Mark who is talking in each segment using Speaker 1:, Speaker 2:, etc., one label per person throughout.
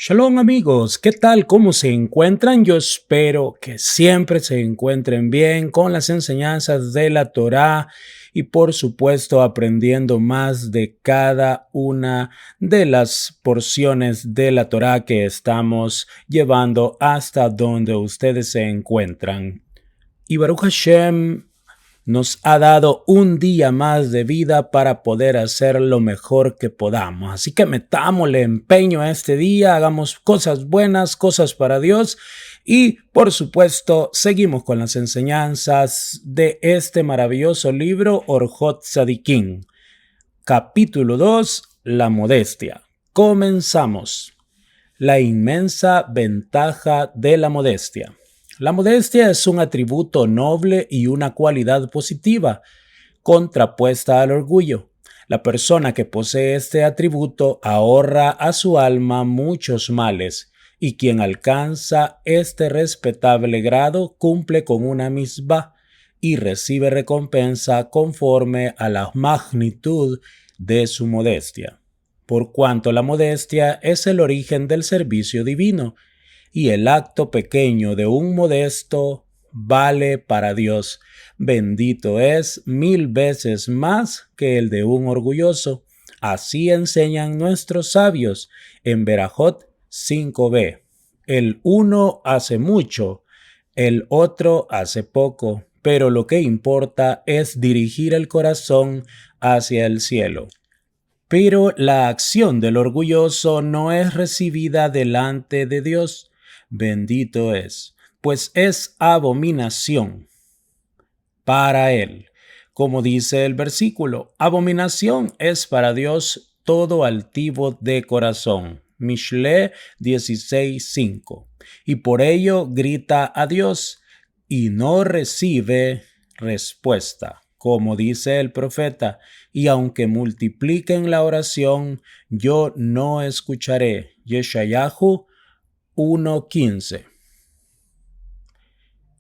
Speaker 1: Shalom amigos, ¿qué tal? ¿Cómo se encuentran? Yo espero que siempre se encuentren bien con las enseñanzas de la Torá y por supuesto aprendiendo más de cada una de las porciones de la Torá que estamos llevando hasta donde ustedes se encuentran. Y Baruch Hashem nos ha dado un día más de vida para poder hacer lo mejor que podamos. Así que metámosle empeño a este día, hagamos cosas buenas, cosas para Dios y, por supuesto, seguimos con las enseñanzas de este maravilloso libro, Orjot Tzadikim. Capítulo 2, la modestia. Comenzamos. La inmensa ventaja de la modestia. La modestia es un atributo noble y una cualidad positiva, contrapuesta al orgullo. La persona que posee este atributo ahorra a su alma muchos males, y quien alcanza este respetable grado cumple con una misbah y recibe recompensa conforme a la magnitud de su modestia. Por cuanto la modestia es el origen del servicio divino, y el acto pequeño de un modesto vale para Dios. Bendito es 1000 veces más que el de un orgulloso. Así enseñan nuestros sabios en Berajot 5b. El uno hace mucho, el otro hace poco, pero lo que importa es dirigir el corazón hacia el cielo. Pero la acción del orgulloso no es recibida delante de Dios. Bendito es, pues es abominación para él. Como dice el versículo, abominación es para Dios todo altivo de corazón. Mishle 16:5. Y por ello grita a Dios y no recibe respuesta. Como dice el profeta, y aunque multipliquen la oración, yo no escucharé. Yeshayahu 1:15.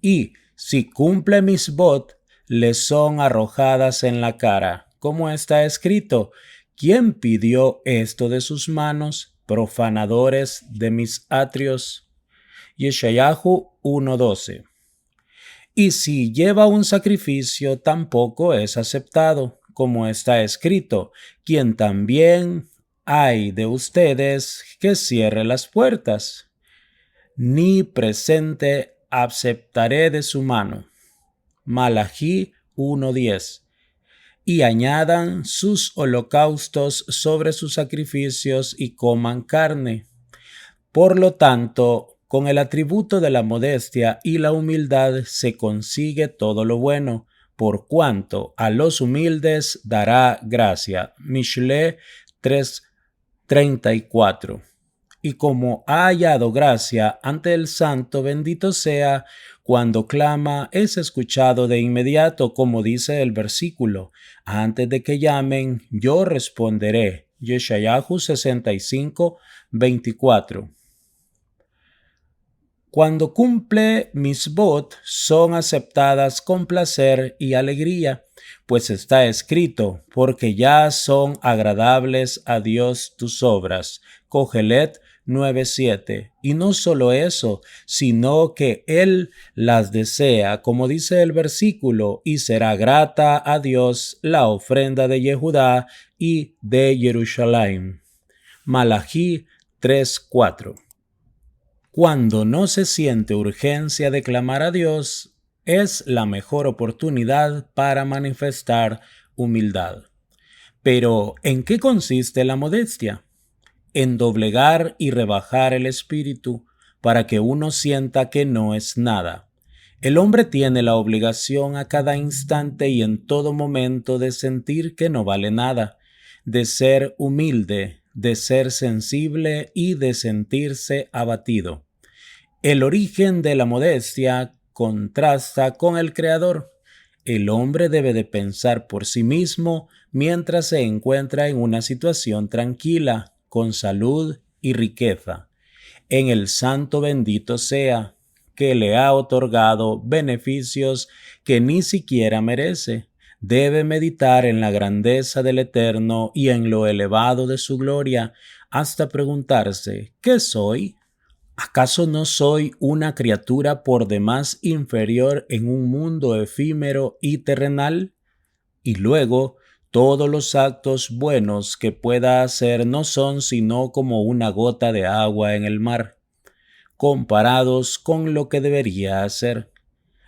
Speaker 1: Y si cumple misbot, le son arrojadas en la cara, como está escrito: ¿quién pidió esto de sus manos, profanadores de mis atrios? Yeshayahu 1:12. Y si lleva un sacrificio, tampoco es aceptado, como está escrito: quien también hay de ustedes que cierre las puertas. Ni presente aceptaré de su mano. Malají 1:10. Y añadan sus holocaustos sobre sus sacrificios y coman carne. Por lo tanto, con el atributo de la modestia y la humildad se consigue todo lo bueno, por cuanto a los humildes dará gracia. Mishle 3:34. Y como ha hallado gracia ante el Santo, bendito sea, cuando clama es escuchado de inmediato, como dice el versículo: antes de que llamen, yo responderé. Yeshayahu 65:24. Cuando cumple misbot, son aceptadas con placer y alegría, pues está escrito: porque ya son agradables a Dios tus obras. Cogelet 9:7. Y no solo eso, sino que Él las desea, como dice el versículo: y será grata a Dios la ofrenda de Yehudá y de Jerusalén. Malají 3:4. Cuando no se siente urgencia de clamar a Dios, es la mejor oportunidad para manifestar humildad. Pero, ¿en qué consiste la modestia? En doblegar y rebajar el espíritu para que uno sienta que no es nada. El hombre tiene la obligación a cada instante y en todo momento de sentir que no vale nada, de ser humilde, de ser sensible y de sentirse abatido. El origen de la modestia contrasta con el Creador. El hombre debe de pensar por sí mismo mientras se encuentra en una situación tranquila, con salud y riqueza, en el Santo bendito sea, que le ha otorgado beneficios que ni siquiera merece. Debe meditar en la grandeza del Eterno y en lo elevado de su gloria, hasta preguntarse, ¿qué soy? ¿Acaso no soy una criatura por demás inferior en un mundo efímero y terrenal? Y luego, todos los actos buenos que pueda hacer no son sino como una gota de agua en el mar, comparados con lo que debería hacer.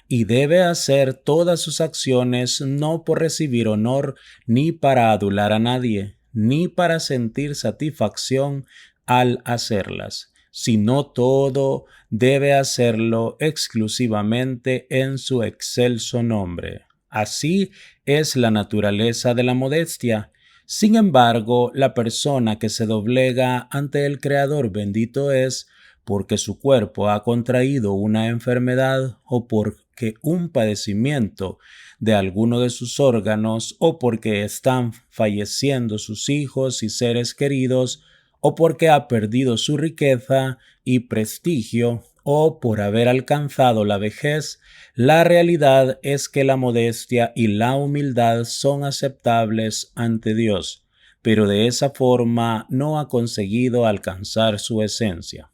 Speaker 1: Y debe hacer todas sus acciones no por recibir honor, ni para adular a nadie, ni para sentir satisfacción al hacerlas, sino todo debe hacerlo exclusivamente en su excelso nombre. Así es la naturaleza de la modestia. Sin embargo, la persona que se doblega ante el Creador bendito es porque su cuerpo ha contraído una enfermedad o porque un padecimiento de alguno de sus órganos o porque están falleciendo sus hijos y seres queridos o porque ha perdido su riqueza y prestigio o por haber alcanzado la vejez. La realidad es que la modestia y la humildad son aceptables ante Dios, pero de esa forma no ha conseguido alcanzar su esencia.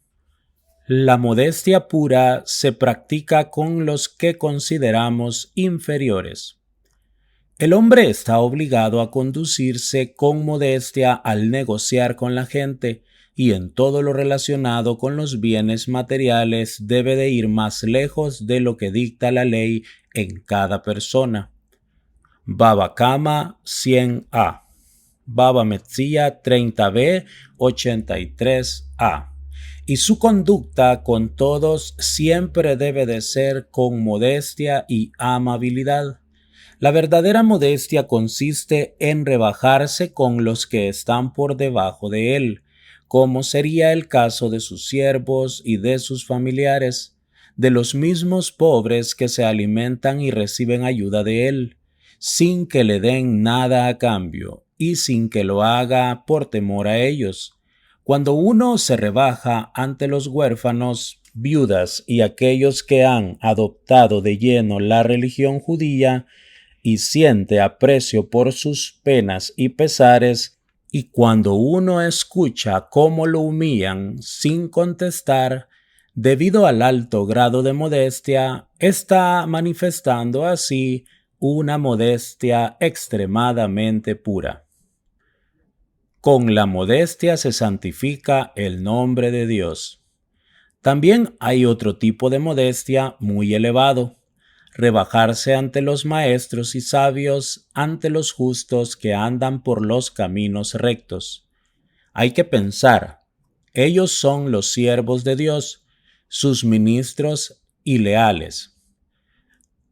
Speaker 1: La modestia pura se practica con los que consideramos inferiores. El hombre está obligado a conducirse con modestia al negociar con la gente y en todo lo relacionado con los bienes materiales debe de ir más lejos de lo que dicta la ley en cada persona. Baba Kama 100a, Baba Metzia 30b 83a. Y su conducta con todos siempre debe de ser con modestia y amabilidad. La verdadera modestia consiste en rebajarse con los que están por debajo de él, como sería el caso de sus siervos y de sus familiares, de los mismos pobres que se alimentan y reciben ayuda de él, sin que le den nada a cambio y sin que lo haga por temor a ellos. Cuando uno se rebaja ante los huérfanos, viudas y aquellos que han adoptado de lleno la religión judía y siente aprecio por sus penas y pesares, y cuando uno escucha cómo lo humillan sin contestar, debido al alto grado de modestia, está manifestando así una modestia extremadamente pura. Con la modestia se santifica el nombre de Dios. También hay otro tipo de modestia muy elevado: rebajarse ante los maestros y sabios, ante los justos que andan por los caminos rectos. Hay que pensar, ellos son los siervos de Dios, sus ministros y leales.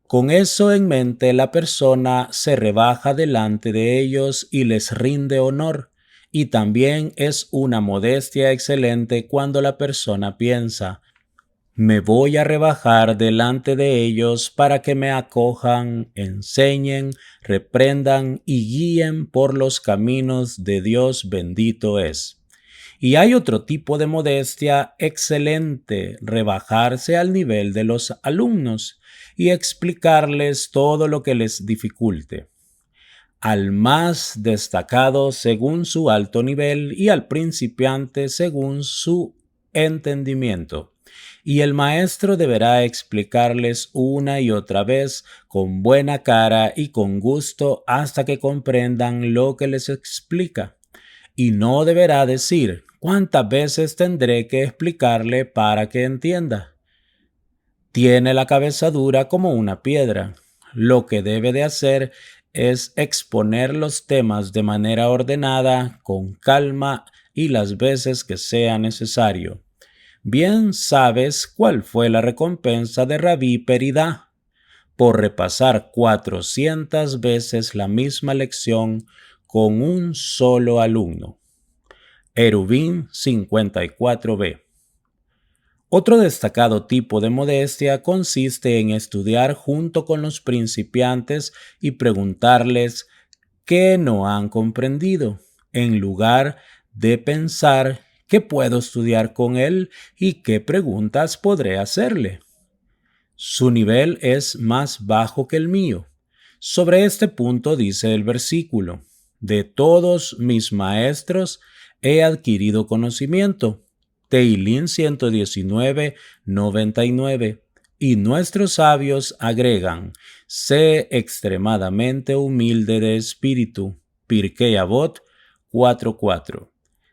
Speaker 1: Con eso en mente, la persona se rebaja delante de ellos y les rinde honor. Y también es una modestia excelente cuando la persona piensa: me voy a rebajar delante de ellos para que me acojan, enseñen, reprendan y guíen por los caminos de Dios bendito es. Y hay otro tipo de modestia excelente: rebajarse al nivel de los alumnos y explicarles todo lo que les dificulte, al más destacado según su alto nivel y al principiante según su entendimiento. Y el maestro deberá explicarles una y otra vez con buena cara y con gusto hasta que comprendan lo que les explica. Y no deberá decir: ¿cuántas veces tendré que explicarle para que entienda? Tiene la cabeza dura como una piedra. Lo que debe de hacer es exponer los temas de manera ordenada, con calma y las veces que sea necesario. Bien sabes cuál fue la recompensa de Rabí Peridá por repasar 400 veces la misma lección con un solo alumno. Eruvin 54b. Otro destacado tipo de modestia consiste en estudiar junto con los principiantes y preguntarles qué no han comprendido, en lugar de pensar qué puedo estudiar con él y qué preguntas podré hacerle. Su nivel es más bajo que el mío. Sobre este punto dice el versículo: de todos mis maestros he adquirido conocimiento. Teilín 119, 99. Y nuestros sabios agregan, sé extremadamente humilde de espíritu. Pirkei Avot 4:4.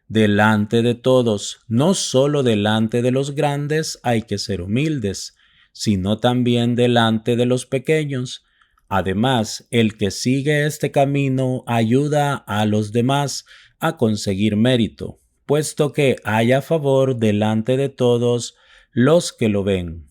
Speaker 1: Delante de todos, no solo delante de los grandes hay que ser humildes, sino también delante de los pequeños. Además, el que sigue este camino ayuda a los demás a conseguir mérito, puesto que hay a favor delante de todos los que lo ven,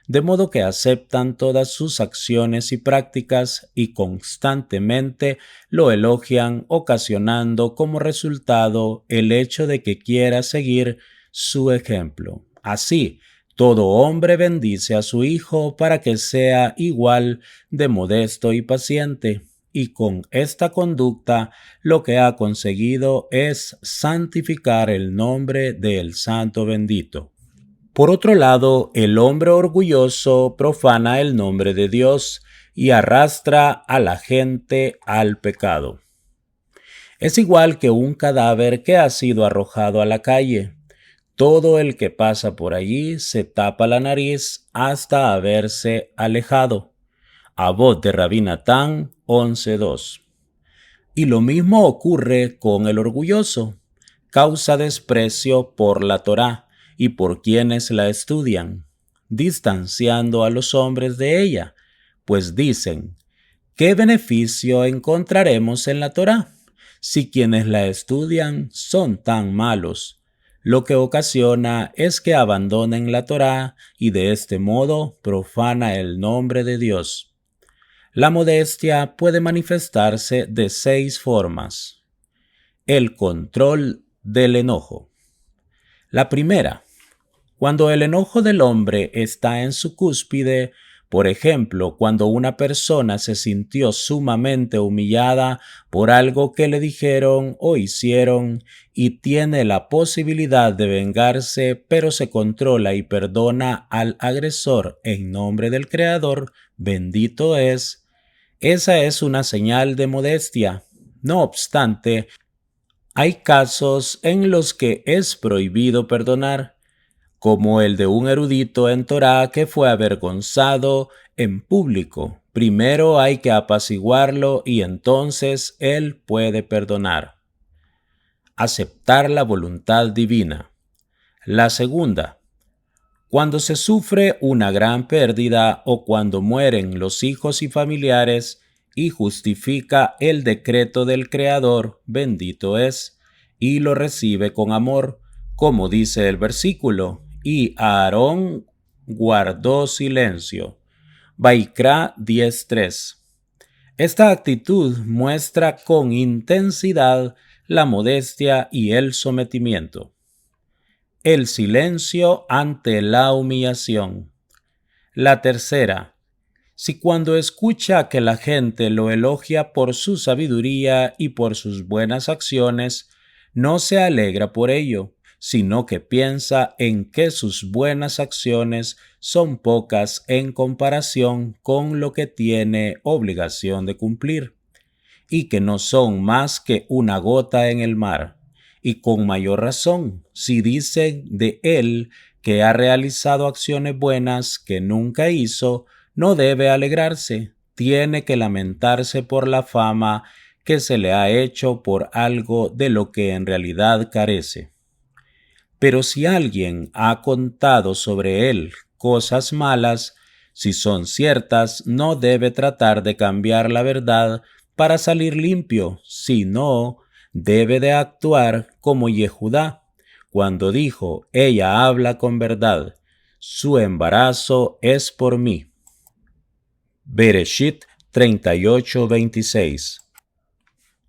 Speaker 1: de modo que aceptan todas sus acciones y prácticas y constantemente lo elogian, ocasionando como resultado el hecho de que quiera seguir su ejemplo. Así, todo hombre bendice a su hijo para que sea igual de modesto y paciente, y con esta conducta lo que ha conseguido es santificar el nombre del Santo bendito. Por otro lado, el hombre orgulloso profana el nombre de Dios y arrastra a la gente al pecado. Es igual que un cadáver que ha sido arrojado a la calle. Todo el que pasa por allí se tapa la nariz hasta haberse alejado. Avot de Rabbi Natán 11:2. Y lo mismo ocurre con el orgulloso. Causa desprecio por la Torá y por quienes la estudian, distanciando a los hombres de ella, pues dicen, ¿qué beneficio encontraremos en la Torá si quienes la estudian son tan malos? Lo que ocasiona es que abandonen la Torá y de este modo profana el nombre de Dios. La modestia puede manifestarse de 6 formas. El control del enojo. La primera, cuando el enojo del hombre está en su cúspide, por ejemplo, cuando una persona se sintió sumamente humillada por algo que le dijeron o hicieron y tiene la posibilidad de vengarse, pero se controla y perdona al agresor en nombre del Creador, bendito es, esa es una señal de modestia. No obstante, hay casos en los que es prohibido perdonar, como el de un erudito en Torá que fue avergonzado en público. Primero hay que apaciguarlo y entonces él puede perdonar. Aceptar la voluntad divina. La segunda, cuando se sufre una gran pérdida o cuando mueren los hijos y familiares y justifica el decreto del Creador, bendito es, y lo recibe con amor, como dice el versículo, y Aarón guardó silencio. Vaikra 10:3. Esta actitud muestra con intensidad la modestia y el sometimiento. El silencio ante la humillación. La tercera, si cuando escucha que la gente lo elogia por su sabiduría y por sus buenas acciones, no se alegra por ello, sino que piensa en que sus buenas acciones son pocas en comparación con lo que tiene obligación de cumplir, y que no son más que una gota en el mar. Y con mayor razón, si dicen de él que ha realizado acciones buenas que nunca hizo, no debe alegrarse, tiene que lamentarse por la fama que se le ha hecho por algo de lo que en realidad carece. Pero si alguien ha contado sobre él cosas malas, si son ciertas, no debe tratar de cambiar la verdad para salir limpio, sino debe de actuar como Yehudá, cuando dijo, ella habla con verdad, su embarazo es por mí. Bereshit 38:26.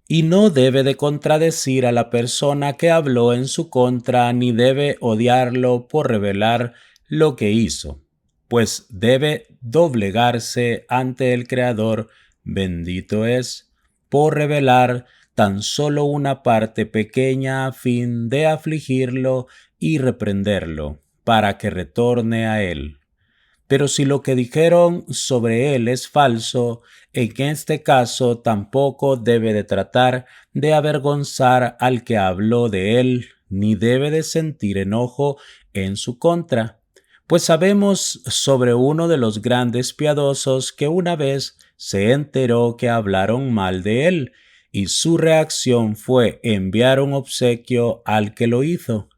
Speaker 1: Y no debe de contradecir a la persona que habló en su contra, ni debe odiarlo por revelar lo que hizo, pues debe doblegarse ante el Creador, bendito es, por revelar tan solo una parte pequeña a fin de afligirlo y reprenderlo, para que retorne a él. Pero si lo que dijeron sobre él es falso, en este caso tampoco debe de tratar de avergonzar al que habló de él, ni debe de sentir enojo en su contra. Pues sabemos sobre uno de los grandes piadosos que una vez se enteró que hablaron mal de él, y su reacción fue enviar un obsequio al que lo hizo,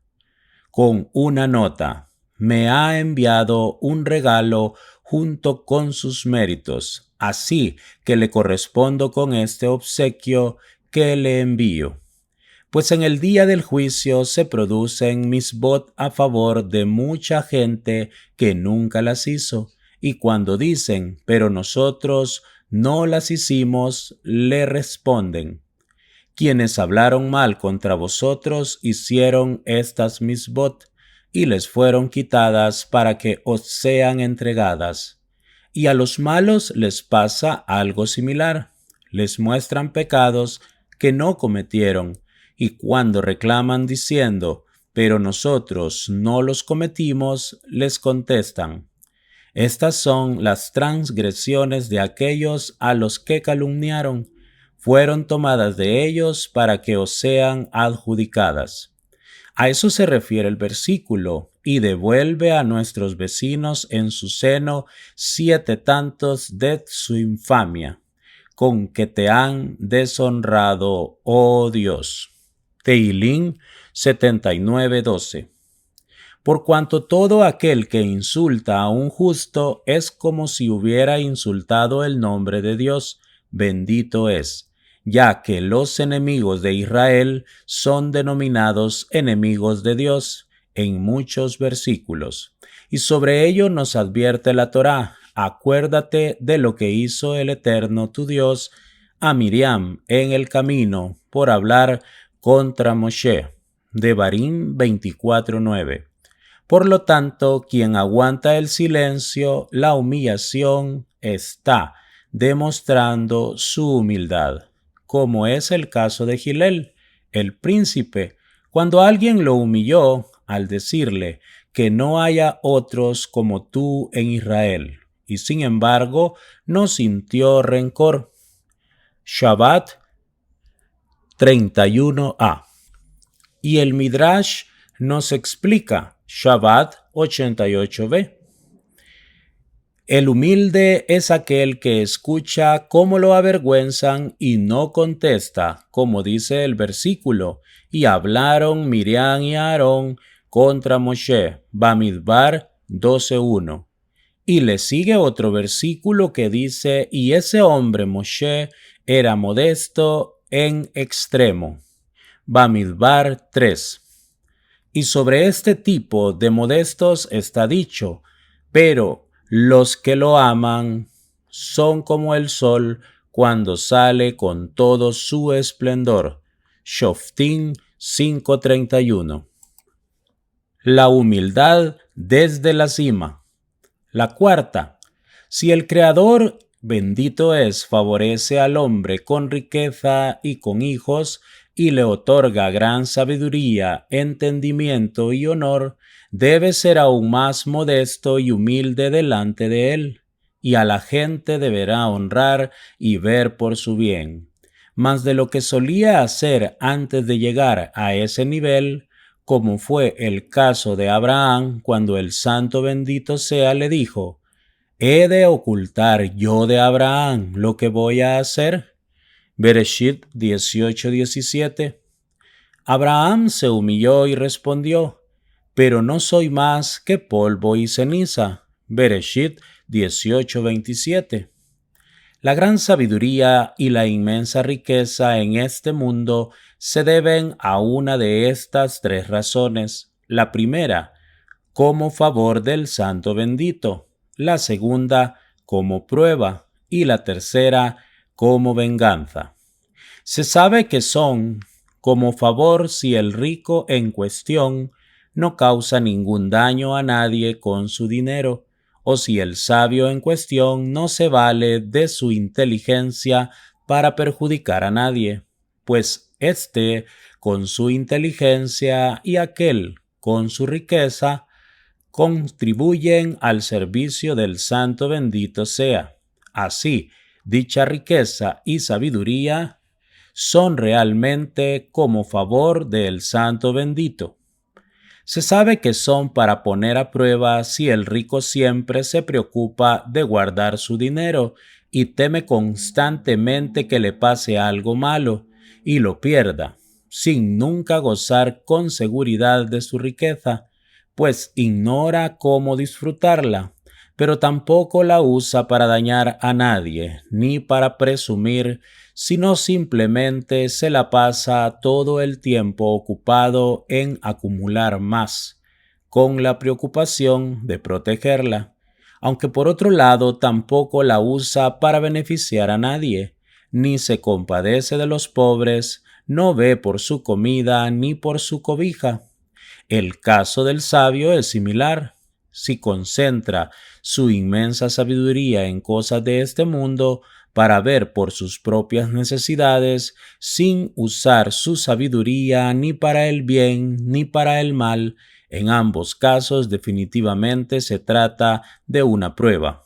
Speaker 1: con una nota: me ha enviado un regalo junto con sus méritos, así que le correspondo con este obsequio que le envío. Pues en el día del juicio se producen misbot a favor de mucha gente que nunca las hizo, y cuando dicen, pero nosotros no las hicimos, le responden: quienes hablaron mal contra vosotros hicieron estas misbot, y les fueron quitadas para que os sean entregadas. Y a los malos les pasa algo similar. Les muestran pecados que no cometieron, y cuando reclaman diciendo, pero nosotros no los cometimos, les contestan: estas son las transgresiones de aquellos a los que calumniaron, fueron tomadas de ellos para que os sean adjudicadas. A eso se refiere el versículo: y devuelve a nuestros vecinos en su seno 7 tantos de su infamia, con que te han deshonrado, oh Dios. Tehilín 79:12. Por cuanto todo aquel que insulta a un justo es como si hubiera insultado el nombre de Dios, bendito es, ya que los enemigos de Israel son denominados enemigos de Dios en muchos versículos. Y sobre ello nos advierte la Torá: acuérdate de lo que hizo el Eterno tu Dios a Miriam en el camino por hablar contra Moshe. Devarim 24:9. Por lo tanto, quien aguanta el silencio, la humillación, está demostrando su humildad, como es el caso de Gilel, el príncipe, cuando alguien lo humilló al decirle que no haya otros como tú en Israel, y sin embargo no sintió rencor. Shabbat 31a. Y el Midrash nos explica, Shabbat 88b. El humilde es aquel que escucha cómo lo avergüenzan y no contesta, como dice el versículo: y hablaron Miriam y Aarón contra Moshe, Bamidbar 12:1. Y le sigue otro versículo que dice: y ese hombre Moshe era modesto en extremo, Bamidbar 3. Y sobre este tipo de modestos está dicho: pero los que lo aman son como el sol cuando sale con todo su esplendor. Shoftim 5:31. La humildad desde la cima. La cuarta: si el Creador, bendito es, favorece al hombre con riqueza y con hijos, y le otorga gran sabiduría, entendimiento y honor, debe ser aún más modesto y humilde delante de él, y a la gente deberá honrar y ver por su bien. Mas de lo que solía hacer antes de llegar a ese nivel, como fue el caso de Abraham, cuando el Santo bendito sea le dijo: ¿he de ocultar yo de Abraham lo que voy a hacer? Bereshit 18:17. Abraham se humilló y respondió: pero no soy más que polvo y ceniza. Bereshit 18:27. La gran sabiduría y la inmensa riqueza en este mundo se deben a una de estas 3 razones. La primera, como favor del Santo bendito; la segunda, como prueba; y la tercera, como venganza. Se sabe que son como favor si el rico en cuestión no causa ningún daño a nadie con su dinero, o si el sabio en cuestión no se vale de su inteligencia para perjudicar a nadie, pues éste con su inteligencia y aquel con su riqueza contribuyen al servicio del Santo bendito sea. Así, dicha riqueza y sabiduría son realmente como favor del Santo bendito. Se sabe que son para poner a prueba si el rico siempre se preocupa de guardar su dinero y teme constantemente que le pase algo malo y lo pierda, sin nunca gozar con seguridad de su riqueza, pues ignora cómo disfrutarla, pero tampoco la usa para dañar a nadie, ni para presumir, sino simplemente se la pasa todo el tiempo ocupado en acumular más, con la preocupación de protegerla, aunque por otro lado tampoco la usa para beneficiar a nadie, ni se compadece de los pobres, no ve por su comida ni por su cobija. El caso del sabio es similar. Si concentra su inmensa sabiduría en cosas de este mundo para ver por sus propias necesidades, sin usar su sabiduría ni para el bien ni para el mal, en ambos casos definitivamente se trata de una prueba.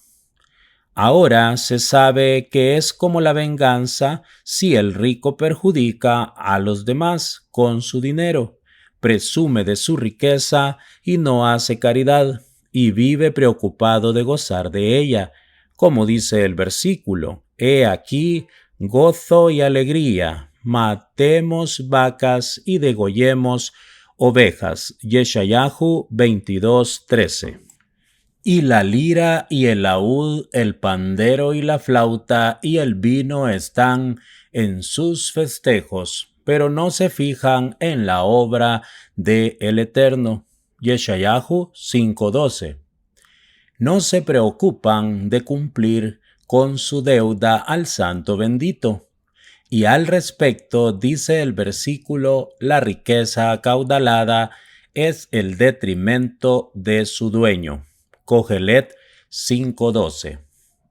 Speaker 1: Ahora se sabe que es como la venganza si el rico perjudica a los demás con su dinero, presume de su riqueza y no hace caridad, y vive preocupado de gozar de ella, como dice el versículo: He aquí gozo y alegría, matemos vacas y degollemos ovejas. Yeshayahu 22:13. Y la lira y el laúd, el pandero y la flauta y el vino están en sus festejos, pero no se fijan en la obra de el Eterno. Yeshayahu 5:12. No se preocupan de cumplir con su deuda al Santo bendito. Y al respecto dice el versículo: la riqueza acaudalada es el detrimento de su dueño. Cogelet 5:12.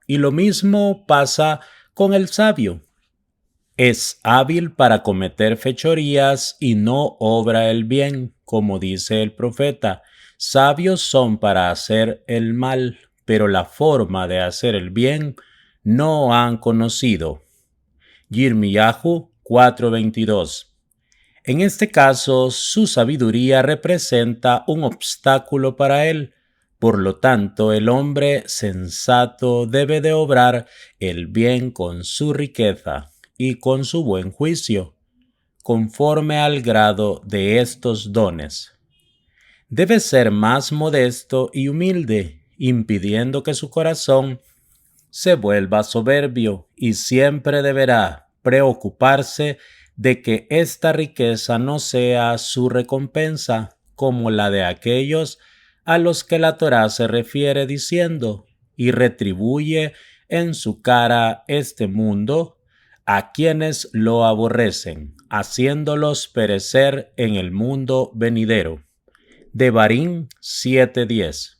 Speaker 1: Y lo mismo pasa con el sabio. Es hábil para cometer fechorías y no obra el bien, como dice el profeta. Sabios son para hacer el mal, pero la forma de hacer el bien no han conocido. Yirmiyahu 4:22. En este caso, su sabiduría representa un obstáculo para él. Por lo tanto, el hombre sensato debe de obrar el bien con su riqueza y con su buen juicio, conforme al grado de estos dones. Debe ser más modesto y humilde, impidiendo que su corazón se vuelva soberbio, y siempre deberá preocuparse de que esta riqueza no sea su recompensa como la de aquellos a los que la Torá se refiere diciendo: y retribuye en su cara este mundo a quienes lo aborrecen, haciéndolos perecer en el mundo venidero. Devarim 7:10.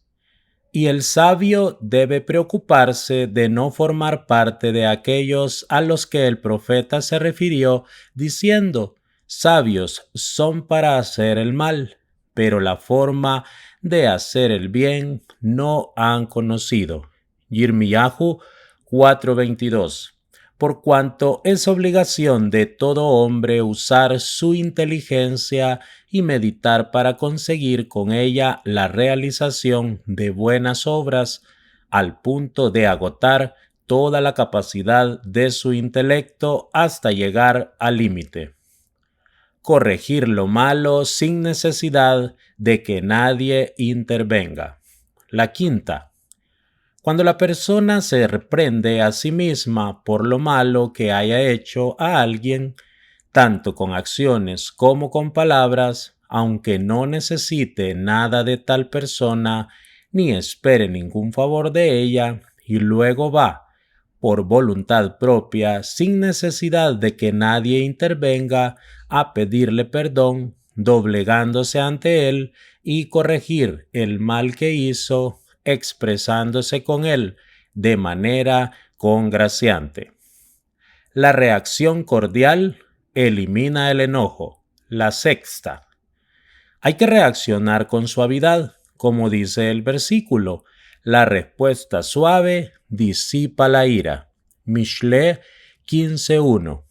Speaker 1: Y el sabio debe preocuparse de no formar parte de aquellos a los que el profeta se refirió diciendo: sabios son para hacer el mal, pero la forma de hacer el bien no han conocido. Yirmiyahu 4:22. Por cuanto es obligación de todo hombre usar su inteligencia y meditar para conseguir con ella la realización de buenas obras, al punto de agotar toda la capacidad de su intelecto hasta llegar al límite. Corregir lo malo sin necesidad de que nadie intervenga. La quinta. Cuando la persona se reprende a sí misma por lo malo que haya hecho a alguien, tanto con acciones como con palabras, aunque no necesite nada de tal persona ni espere ningún favor de ella, y luego va, por voluntad propia, sin necesidad de que nadie intervenga, a pedirle perdón, doblegándose ante él y corregir el mal que hizo, expresándose con él de manera congraciante. La reacción cordial elimina el enojo. La sexta. Hay que reaccionar con suavidad, como dice el versículo. La respuesta suave disipa la ira. Mishle 15:1.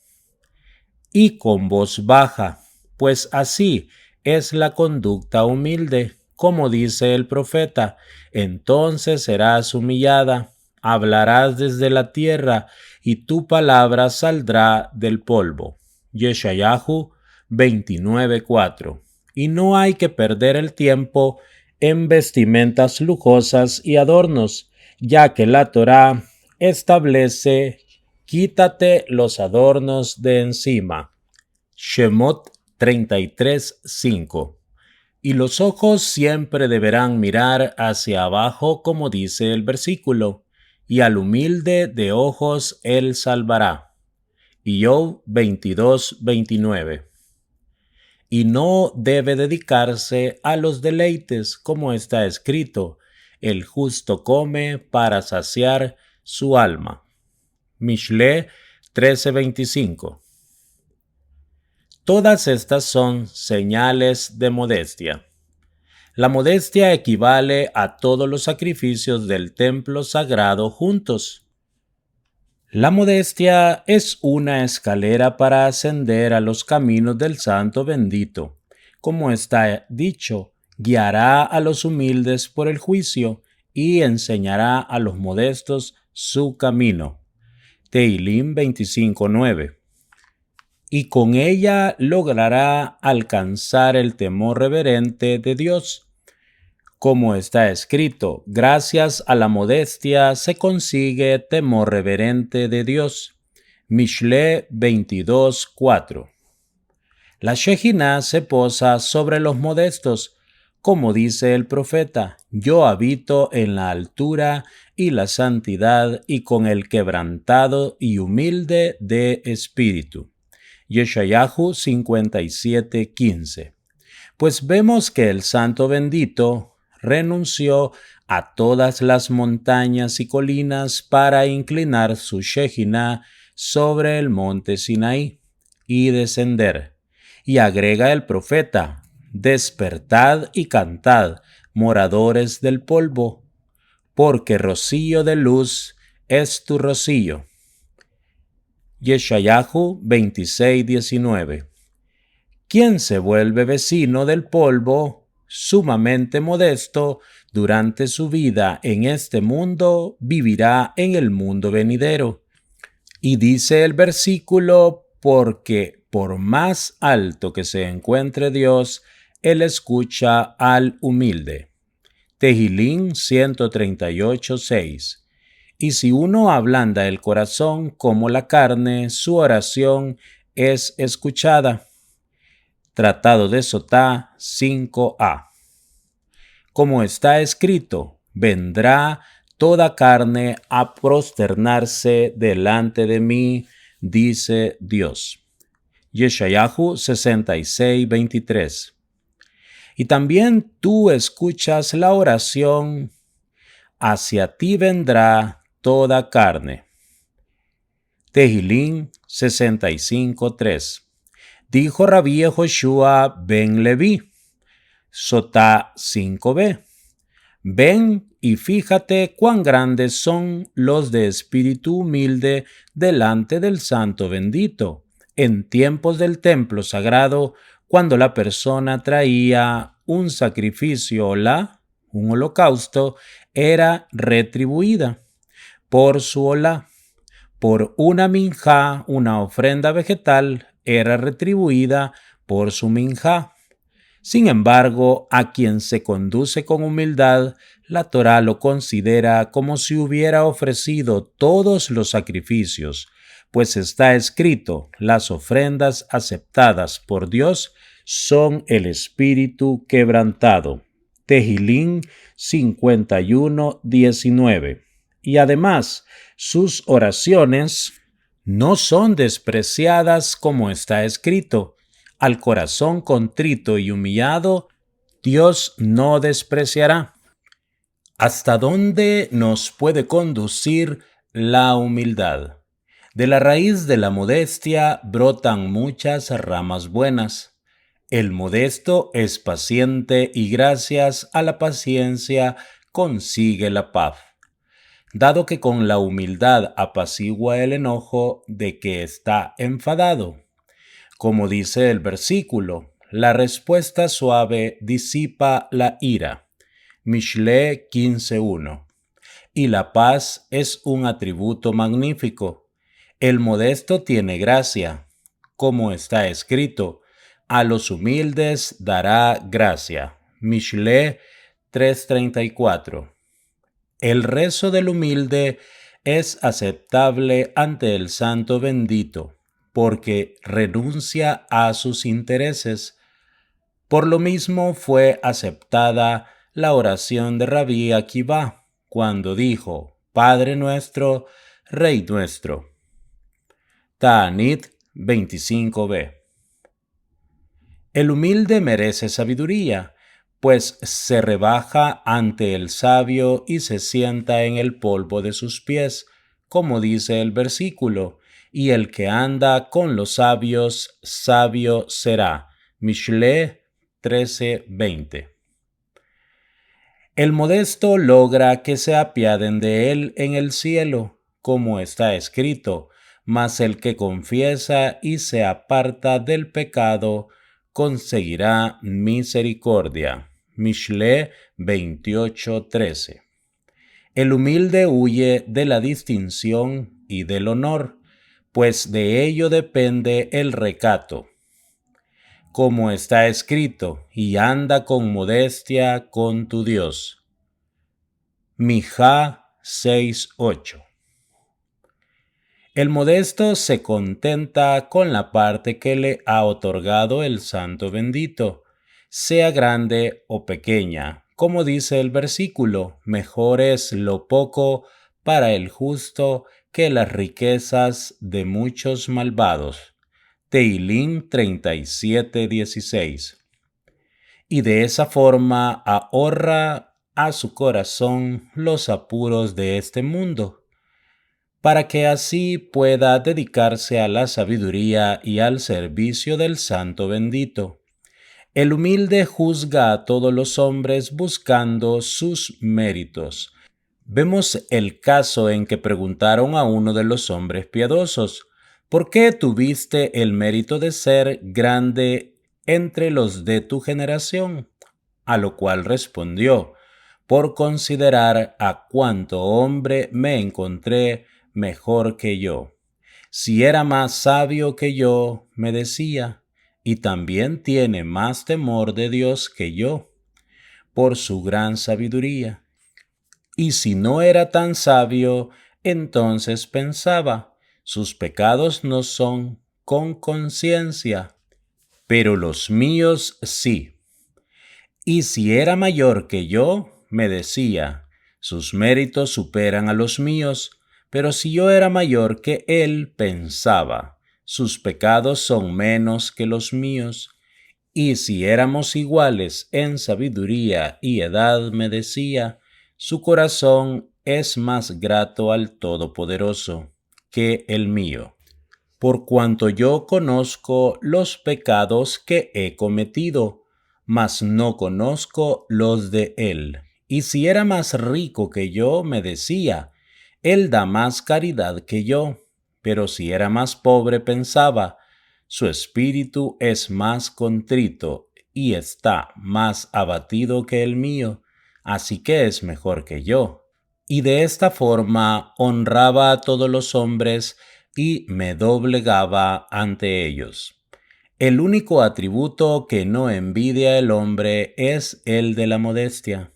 Speaker 1: Y con voz baja, pues así es la conducta humilde, como dice el profeta. Entonces serás humillada, hablarás desde la tierra, y tu palabra saldrá del polvo. Yeshayahu 29:4. Y no hay que perder el tiempo en vestimentas lujosas y adornos, ya que la Torá establece: quítate los adornos de encima. Shemot 33:5. Y los ojos siempre deberán mirar hacia abajo, como dice el versículo, y al humilde de ojos él salvará. Job 22:29. Y no debe dedicarse a los deleites, como está escrito: el justo come para saciar su alma. Mishle 13:25. Todas estas son señales de modestia. La modestia equivale a todos los sacrificios del templo sagrado juntos. La modestia es una escalera para ascender a los caminos del Santo bendito. Como está dicho, guiará a los humildes por el juicio y enseñará a los modestos su camino. Tehilim 25:9. Y con ella logrará alcanzar el temor reverente de Dios. Como está escrito, gracias a la modestia se consigue temor reverente de Dios. Mishle 22:4. La Shejinah se posa sobre los modestos, como dice el profeta: yo habito en la altura y la santidad y con el quebrantado y humilde de espíritu. Yeshayahu 57:15. Pues vemos que el Santo bendito renunció a todas las montañas y colinas para inclinar su Shejinah sobre el monte Sinaí y descender. Y agrega el profeta: despertad y cantad, moradores del polvo, porque rocío de luz es tu rocío. Yeshayahu 26:19. Quien se vuelve vecino del polvo, sumamente modesto, durante su vida en este mundo, vivirá en el mundo venidero. Y dice el versículo: porque por más alto que se encuentre Dios, Él escucha al humilde. Tehilim 138:6. Y si uno ablanda el corazón como la carne, su oración es escuchada. Tratado de Sotá 5a. Como está escrito: vendrá toda carne a prosternarse delante de mí, dice Dios. Yeshayahu 66:23. Y también tú escuchas la oración: hacia ti vendrá toda carne. Tehilim 65:3. Dijo Rabí Yehoshua ben Leví, Sotá 5b. Ven y fíjate cuán grandes son los de espíritu humilde delante del Santo bendito. En tiempos del templo sagrado, cuando la persona traía un sacrificio un holocausto, era retribuida por su olá. Por una minjá, una ofrenda vegetal, era retribuida por su minjá. Sin embargo, a quien se conduce con humildad, la Torá lo considera como si hubiera ofrecido todos los sacrificios, pues está escrito: las ofrendas aceptadas por Dios son el espíritu quebrantado. Tehilim 51:19. Y además, sus oraciones no son despreciadas, como está escrito: al corazón contrito y humillado, Dios no despreciará. ¿Hasta dónde nos puede conducir la humildad? De la raíz de la modestia brotan muchas ramas buenas. El modesto es paciente y gracias a la paciencia consigue la paz, dado que con la humildad apacigua el enojo de que está enfadado. Como dice el versículo, la respuesta suave disipa la ira. Mishle 15:1. Y la paz es un atributo magnífico. El modesto tiene gracia, como está escrito, a los humildes dará gracia. Mishle 3:34. El rezo del humilde es aceptable ante el Santo bendito, porque renuncia a sus intereses. Por lo mismo fue aceptada la oración de Rabí Akivá, cuando dijo, Padre nuestro, Rey nuestro. Ta'anit 25b. El humilde merece sabiduría, pues se rebaja ante el sabio y se sienta en el polvo de sus pies, como dice el versículo, y el que anda con los sabios, sabio será. Mishle 13:20. El modesto logra que se apiaden de él en el cielo, como está escrito, mas el que confiesa y se aparta del pecado conseguirá misericordia. Mishle 28:13. El humilde huye de la distinción y del honor, pues de ello depende el recato. Como está escrito, y anda con modestia con tu Dios. Mijá 6:8. El modesto se contenta con la parte que le ha otorgado el Santo bendito, sea grande o pequeña. Como dice el versículo, mejor es lo poco para el justo que las riquezas de muchos malvados. Tehilim 37:16. Y de esa forma ahorra a su corazón los apuros de este mundo, para que así pueda dedicarse a la sabiduría y al servicio del Santo bendito. El humilde juzga a todos los hombres buscando sus méritos. Vemos el caso en que preguntaron a uno de los hombres piadosos, ¿por qué tuviste el mérito de ser grande entre los de tu generación? A lo cual respondió, por considerar a cuánto hombre me encontré mejor que yo. Si era más sabio que yo, me decía, y también tiene más temor de Dios que yo, por su gran sabiduría. Y si no era tan sabio, entonces pensaba, sus pecados no son con conciencia, pero los míos sí. Y si era mayor que yo, me decía, sus méritos superan a los míos, pero si yo era mayor que él, pensaba, sus pecados son menos que los míos. Y si éramos iguales en sabiduría y edad, me decía, su corazón es más grato al Todopoderoso que el mío, por cuanto yo conozco los pecados que he cometido, mas no conozco los de él. Y si era más rico que yo, me decía, él da más caridad que yo. Pero si era más pobre, pensaba, su espíritu es más contrito y está más abatido que el mío, así que es mejor que yo. Y de esta forma honraba a todos los hombres y me doblegaba ante ellos. El único atributo que no envidia el hombre es el de la modestia.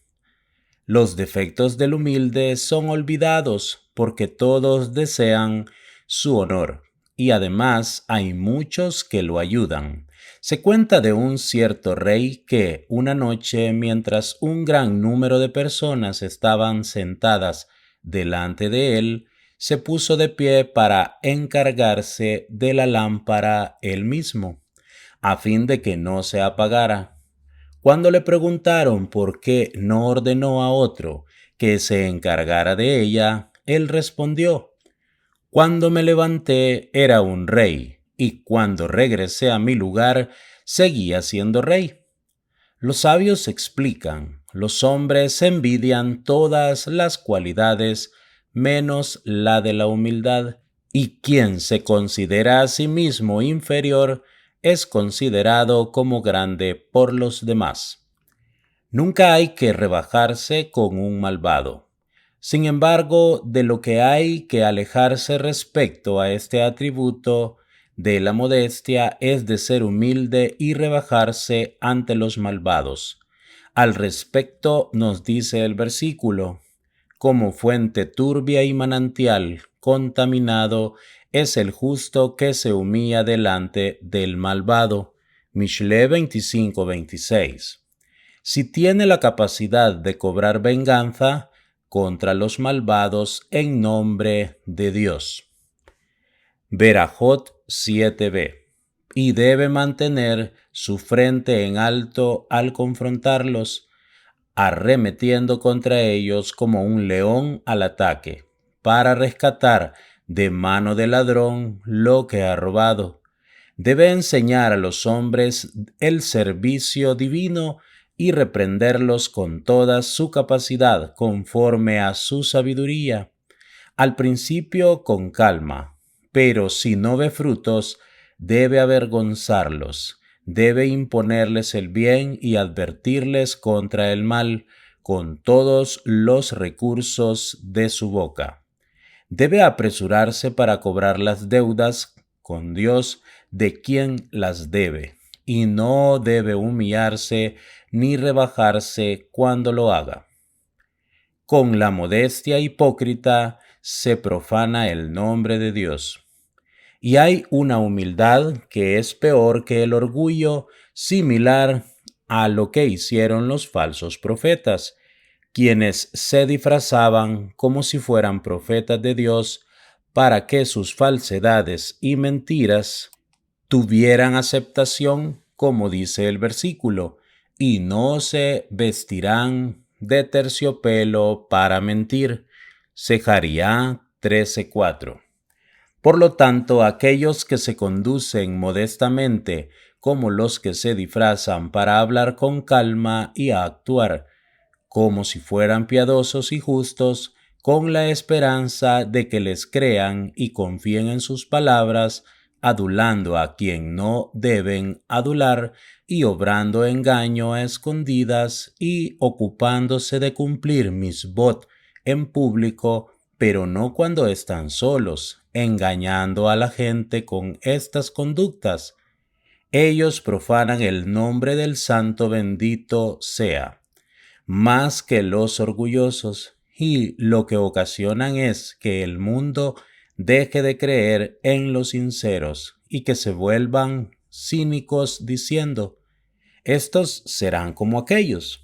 Speaker 1: Los defectos del humilde son olvidados porque todos desean su honor, y además hay muchos que lo ayudan. Se cuenta de un cierto rey que una noche, mientras un gran número de personas estaban sentadas delante de él, se puso de pie para encargarse de la lámpara él mismo, a fin de que no se apagara. Cuando le preguntaron por qué no ordenó a otro que se encargara de ella, él respondió, cuando me levanté era un rey, y cuando regresé a mi lugar seguía siendo rey. Los sabios explican, los hombres envidian todas las cualidades menos la de la humildad, y quien se considera a sí mismo inferior es considerado como grande por los demás. Nunca hay que rebajarse con un malvado. Sin embargo, de lo que hay que alejarse respecto a este atributo de la modestia es de ser humilde y rebajarse ante los malvados. Al respecto nos dice el versículo: como fuente turbia y manantial contaminado es el justo que se humilla delante del malvado. Mishle 25:26. Si tiene la capacidad de cobrar venganza contra los malvados en nombre de Dios. Berajot 7b. Y debe mantener su frente en alto al confrontarlos, arremetiendo contra ellos como un león al ataque, para rescatar de mano del ladrón lo que ha robado. Debe enseñar a los hombres el servicio divino y reprenderlos con toda su capacidad conforme a su sabiduría. Al principio con calma, pero si no ve frutos, debe avergonzarlos, debe imponerles el bien y advertirles contra el mal con todos los recursos de su boca. Debe apresurarse para cobrar las deudas con Dios de quien las debe, y no debe humillarse ni rebajarse cuando lo haga. Con la modestia hipócrita se profana el nombre de Dios. Y hay una humildad que es peor que el orgullo, similar a lo que hicieron los falsos profetas, quienes se disfrazaban como si fueran profetas de Dios para que sus falsedades y mentiras tuvieran aceptación, como dice el versículo, y no se vestirán de terciopelo para mentir. Zecarías 13:4. Por lo tanto, aquellos que se conducen modestamente, como los que se disfrazan para hablar con calma y actuar como si fueran piadosos y justos, con la esperanza de que les crean y confíen en sus palabras, adulando a quien no deben adular y obrando engaño a escondidas y ocupándose de cumplir misbot en público, pero no cuando están solos, engañando a la gente con estas conductas. Ellos profanan el nombre del Santo bendito sea, más que los orgullosos, y lo que ocasionan es que el mundo deje de creer en los sinceros y que se vuelvan cínicos diciendo: estos serán como aquellos.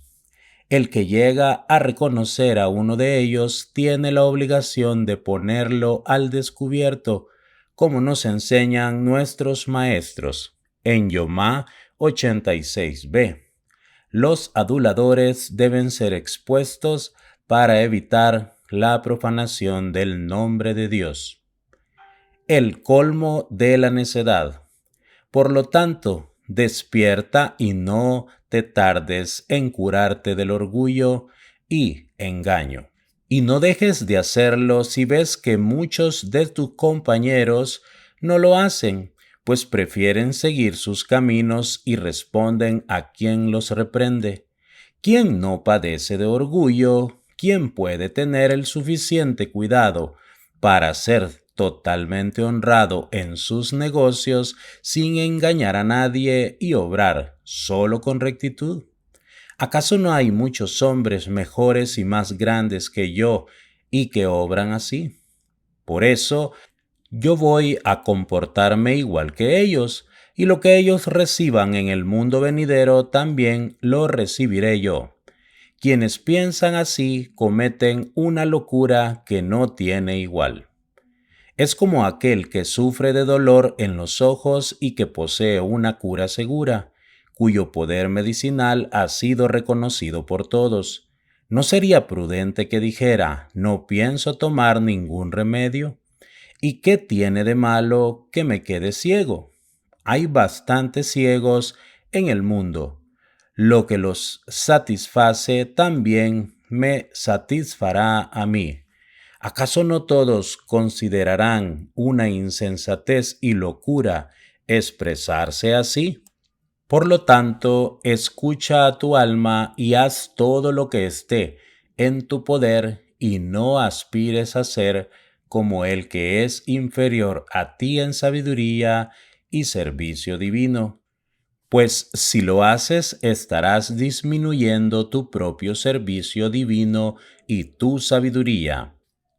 Speaker 1: El que llega a reconocer a uno de ellos tiene la obligación de ponerlo al descubierto, como nos enseñan nuestros maestros en Yomá 86b. Los aduladores deben ser expuestos para evitar la profanación del nombre de Dios. El colmo de la necedad. Por lo tanto, despierta y no te tardes en curarte del orgullo y engaño. Y no dejes de hacerlo si ves que muchos de tus compañeros no lo hacen, pues prefieren seguir sus caminos y responden a quien los reprende. ¿Quién no padece de orgullo? ¿Quién puede tener el suficiente cuidado para ser totalmente honrado en sus negocios sin engañar a nadie y obrar solo con rectitud? ¿Acaso no hay muchos hombres mejores y más grandes que yo y que obran así? Por eso, yo voy a comportarme igual que ellos, y lo que ellos reciban en el mundo venidero también lo recibiré yo. Quienes piensan así cometen una locura que no tiene igual. Es como aquel que sufre de dolor en los ojos y que posee una cura segura, cuyo poder medicinal ha sido reconocido por todos. ¿No sería prudente que dijera: no pienso tomar ningún remedio? ¿Y qué tiene de malo que me quede ciego? Hay bastantes ciegos en el mundo. Lo que los satisface también me satisfará a mí. ¿Acaso no todos considerarán una insensatez y locura expresarse así? Por lo tanto, escucha a tu alma y haz todo lo que esté en tu poder y no aspires a ser como el que es inferior a ti en sabiduría y servicio divino, pues si lo haces estarás disminuyendo tu propio servicio divino y tu sabiduría.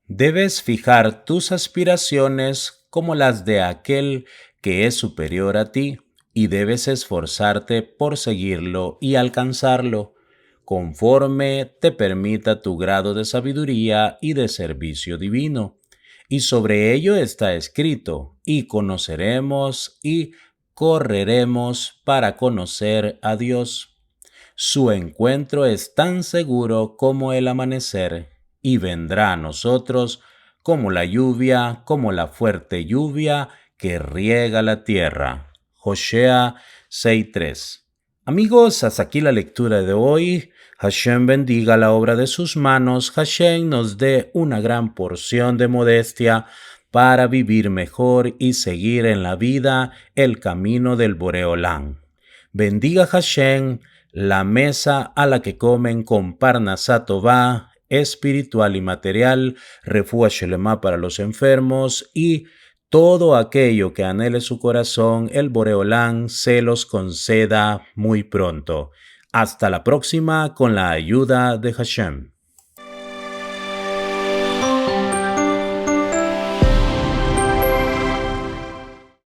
Speaker 1: Debes fijar tus aspiraciones como las de aquel que es superior a ti y debes esforzarte por seguirlo y alcanzarlo, conforme te permita tu grado de sabiduría y de servicio divino. Y sobre ello está escrito, y conoceremos y correremos para conocer a Dios. Su encuentro es tan seguro como el amanecer, y vendrá a nosotros como la lluvia, como la fuerte lluvia que riega la tierra. Hosea 6:3. Amigos, hasta aquí la lectura de hoy. Hashem bendiga la obra de sus manos. Hashem nos dé una gran porción de modestia para vivir mejor y seguir en la vida el camino del Boreolán. Bendiga Hashem la mesa a la que comen con Parnasá Tová, espiritual y material, refugio Shelema para los enfermos y todo aquello que anhele su corazón, el Boreolán se los conceda muy pronto. Hasta la próxima con la ayuda de Hashem.